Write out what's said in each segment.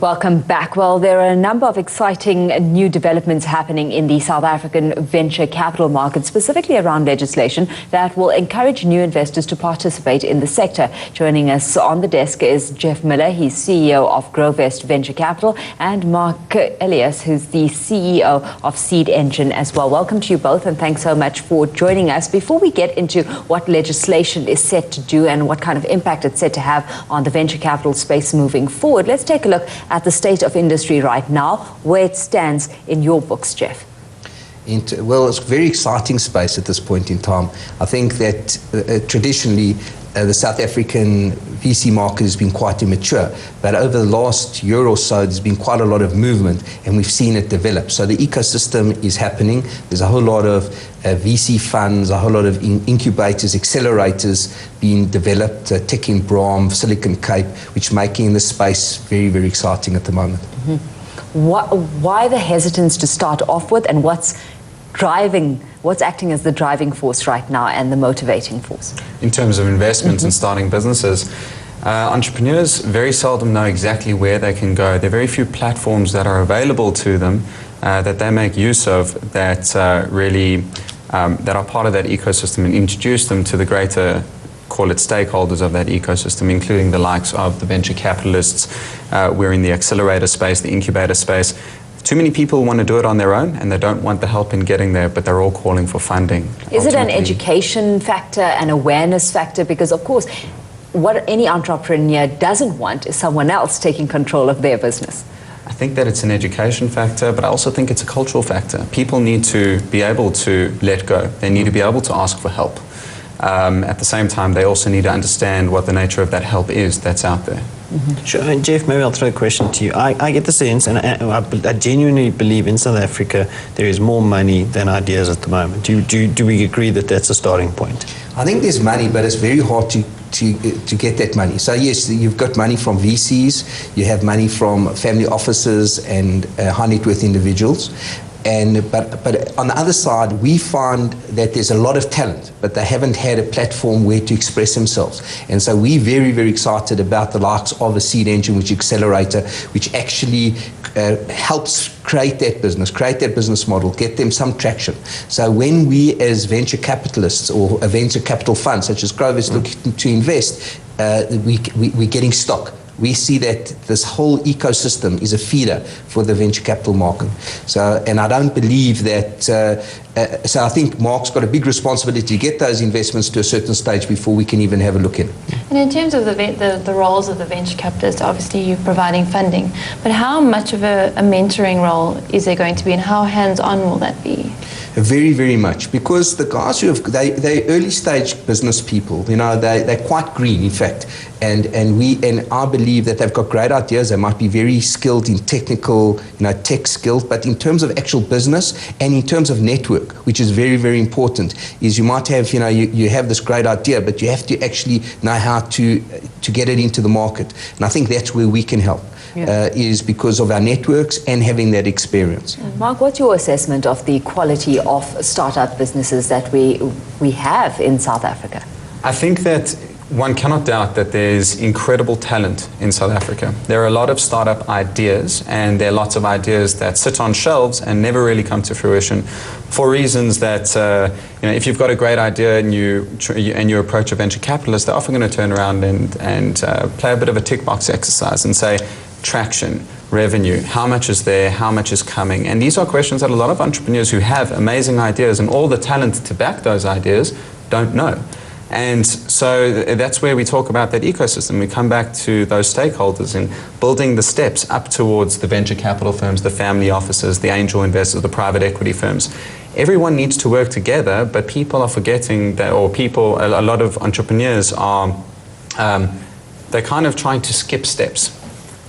Welcome back. Well, there are a number of exciting new developments happening in the South African venture capital market, specifically around legislation that will encourage new investors to participate in the sector. Joining us on the desk is Jeff Miller. He's CEO of Grovest Venture Capital, and Marc Elias, who's the CEO of Seed Engine as well. Welcome to you both, and thanks so much for joining us. Before we get into what legislation is set to do and what kind of impact it's set to have on the venture capital space moving forward, let's take a look at the state of industry right now, where it stands in your books, Jeff. Well, it's a very exciting space at this point in time. I think that traditionally the South African VC market has been quite immature, but over the last year or so there's been quite a lot of movement and we've seen it develop. So the ecosystem is happening. There's a whole lot of VC funds, a whole lot of incubators, accelerators being developed, Tech in Braam, Silicon Cape, which making the space very, very exciting at the moment. Why the hesitance to start off with, and what's acting as the driving force right now and the motivating force? In terms of investments and starting businesses, entrepreneurs very seldom know exactly where they can go. There are very few platforms that are available to them that they make use of that that are part of that ecosystem, and introduce them to the greater, call it, stakeholders of that ecosystem, including the likes of the venture capitalists. We're in the accelerator space, the incubator space. Too many people want to do it on their own and they don't want the help in getting there, but they're all calling for funding. Is it an education factor, an awareness factor? Because of course, what any entrepreneur doesn't want is someone else taking control of their business. I think that it's an education factor, but I also think it's a cultural factor. People need to be able to let go. They need to be able to ask for help. At the same time, they also need to understand what the nature of that help is that's out there. Sure. And Jeff, maybe I'll throw a question to you. I get the sense, and I genuinely believe in South Africa there is more money than ideas at the moment. Do we agree that that's a starting point? I think there's money, but it's very hard to get that money. So yes, you've got money from VCs, you have money from family offices and high net worth individuals. But on the other side, we find that there's a lot of talent, but they haven't had a platform where to express themselves. And so we're very, very excited about the likes of a Seed Engine, which accelerator, which actually helps create that business model, get them some traction. So when we as venture capitalists or a venture capital fund such as Grovest looking to invest, we're getting stock. We see that this whole ecosystem is a feeder for the venture capital market. So, and I don't believe that, so I think Marc's got a big responsibility to get those investments to a certain stage before we can even have a look in. And in terms of the roles of the venture capitalists, obviously you're providing funding, but how much of a mentoring role is there going to be, and how hands-on will that be? Very, very much, because the guys who have, they're early stage business people, you know, they're quite green, in fact, and I believe that they've got great ideas. They might be very skilled in technical, you know, tech skills, but in terms of actual business and in terms of network, which is very, very important, is you might have, you know, you have this great idea, but you have to actually know how to get it into the market. And I think that's where we can help. Is because of our networks and having that experience. Marc, what's your assessment of the quality of startup businesses that we have in South Africa? I think that one cannot doubt that there's incredible talent in South Africa. There are a lot of startup ideas, and there are lots of ideas that sit on shelves and never really come to fruition for reasons that, you know, if you've got a great idea and you approach a venture capitalist, they're often going to turn around and play a bit of a tick box exercise and say, traction, revenue, how much is there, how much is coming? And these are questions that a lot of entrepreneurs who have amazing ideas and all the talent to back those ideas don't know. And so that's where we talk about that ecosystem. We come back to those stakeholders and building the steps up towards the venture capital firms, the family offices, the angel investors, the private equity firms. Everyone needs to work together, but people are forgetting that, or a lot of entrepreneurs are, they're kind of trying to skip steps.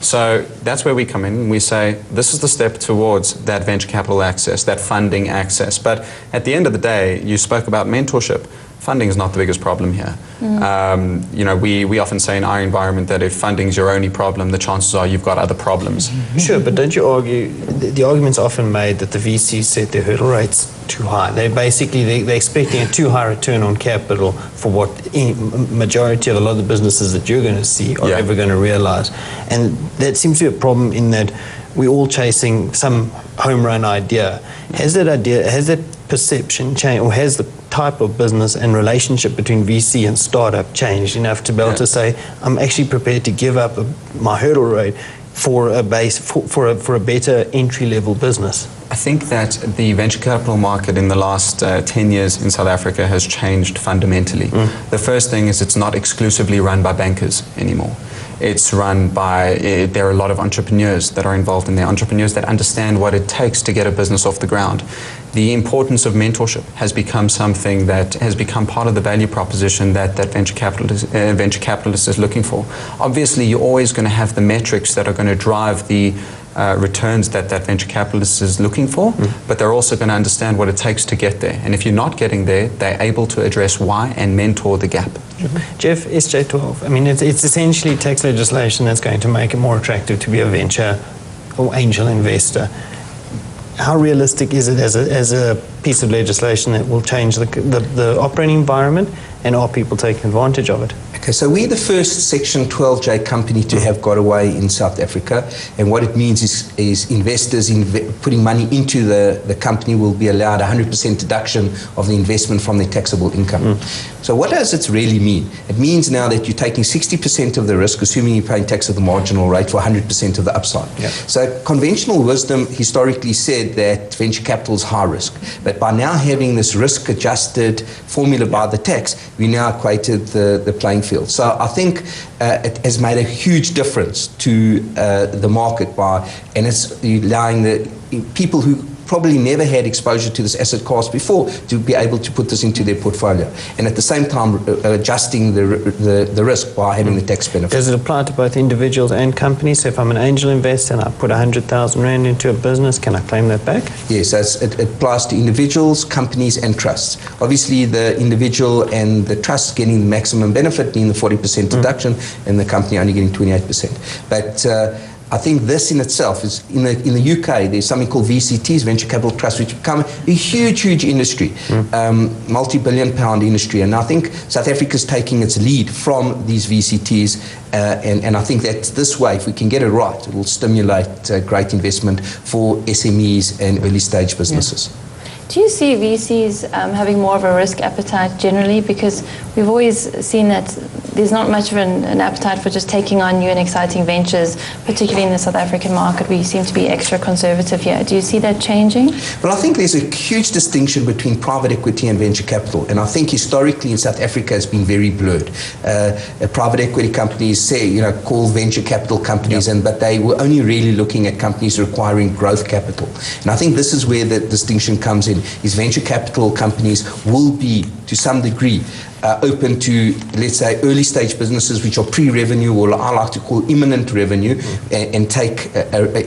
So that's where we come in and we say, this is the step towards that venture capital access, that funding access. But at the end of the day, you spoke about mentorship. funding is not the biggest problem here. We often say in our environment that if funding is your only problem, the chances are you've got other problems. Sure, but don't you argue, the argument's often made that the VCs set their hurdle rates too high. They're expecting a too high return on capital for what majority of a lot of the businesses that you're going to see are ever going to realize. And that seems to be a problem in that we're all chasing some home run idea. Has that perception changed, or has the type of business and relationship between VC and startup changed enough to be able to say, I'm actually prepared to give up my hurdle rate for a better entry-level business? I think that the venture capital market in the last 10 years in South Africa has changed fundamentally. The first thing is it's not exclusively run by bankers anymore. It's run by, there are a lot of entrepreneurs that are involved in there, entrepreneurs that understand what it takes to get a business off the ground. The importance of mentorship has become something that has become part of the value proposition that venture capitalist is looking for. Obviously, you're always going to have the metrics that are going to drive the returns that venture capitalist is looking for, but they're also going to understand what it takes to get there. And if you're not getting there, they're able to address why and mentor the gap. Jeff, SJ12, I mean, it's essentially tax legislation that's going to make it more attractive to be a venture or angel investor. How realistic is it as a piece of legislation that will change the operating environment, and are people taking advantage of it? Okay, so we're the first Section 12J company to have got away in South Africa, and what it means is investors putting money into the company will be allowed 100% deduction of the investment from their taxable income. So what does it really mean? It means now that you're taking 60% of the risk, assuming you're paying tax at the marginal rate, for 100% of the upside. So conventional wisdom historically said that venture capital is high risk, but by now having this risk-adjusted formula by the tax, we now equated the playing field. So I think it has made a huge difference to the market and it's allowing the people who probably never had exposure to this asset class before to be able to put this into their portfolio, and at the same time adjusting the risk by having the tax benefit. Does it apply to both individuals and companies? So if I'm an angel investor and I put 100,000 Rand into a business, can I claim that back? Yes, it applies to individuals, companies and trusts. Obviously the individual and the trust getting the maximum benefit, being the 40% deduction, and the company only getting 28%. But I think this in itself is, in the UK, there's something called VCTs, Venture Capital Trusts, which become a huge industry, multi-billion pound industry. And I think South Africa is taking its lead from these VCTs. And I think that this way, if we can get it right, it will stimulate great investment for SMEs and early stage businesses. Do you see VCs having more of a risk appetite generally? Because we've always seen that there's not much of an appetite for just taking on new and exciting ventures, particularly in the South African market. We seem to be extra conservative here. Do you see that changing? Well, I think there's a huge distinction between private equity and venture capital. And I think historically in South Africa it's been very blurred. Private equity companies say, call venture capital companies, but they were only really looking at companies requiring growth capital. And I think this is where the distinction comes in, is venture capital companies will be, to some degree, open to, let's say, early stage businesses which are pre-revenue, or I like to call imminent revenue, and take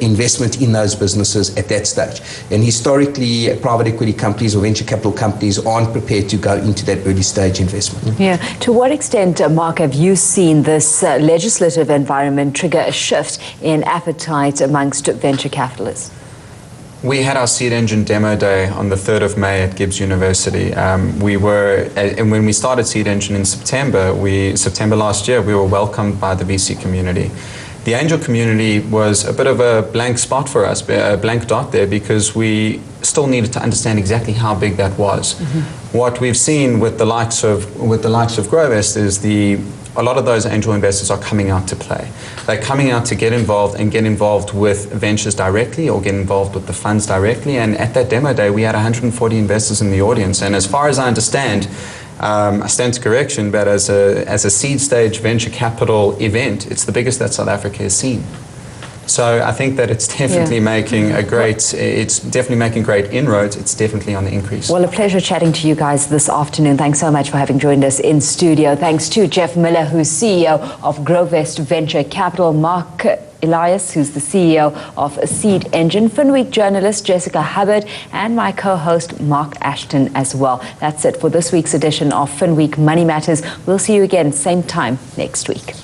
investment in those businesses at that stage. And historically, private equity companies or venture capital companies aren't prepared to go into that early stage investment. Yeah. To what extent, Marc, have you seen this legislative environment trigger a shift in appetite amongst venture capitalists? We had our Seed Engine demo day on the 3rd of May at Gibbs University. And when we started Seed Engine in September last year, we were welcomed by the VC community. The angel community was a bit of a blank spot for us, a blank dot there, because we still needed to understand exactly how big that was. What we've seen with the likes of Grovest is a lot of those angel investors are coming out to play. They're coming out to get involved with ventures directly, or get involved with the funds directly. And at that demo day, we had 140 investors in the audience. And as far as I understand, I stand to correction, but as a seed stage venture capital event, it's the biggest that South Africa has seen. So I think that it's definitely making great inroads. It's definitely on the increase. Well, a pleasure chatting to you guys this afternoon. Thanks so much for having joined us in studio. Thanks to Jeff Miller, who's CEO of Grovest Venture Capital, Marc Elias, who's the CEO of Seed Engine, FinWeek journalist Jessica Hubbard, and my co-host Mark Ashton as well. That's it for this week's edition of FinWeek Money Matters. We'll see you again same time next week.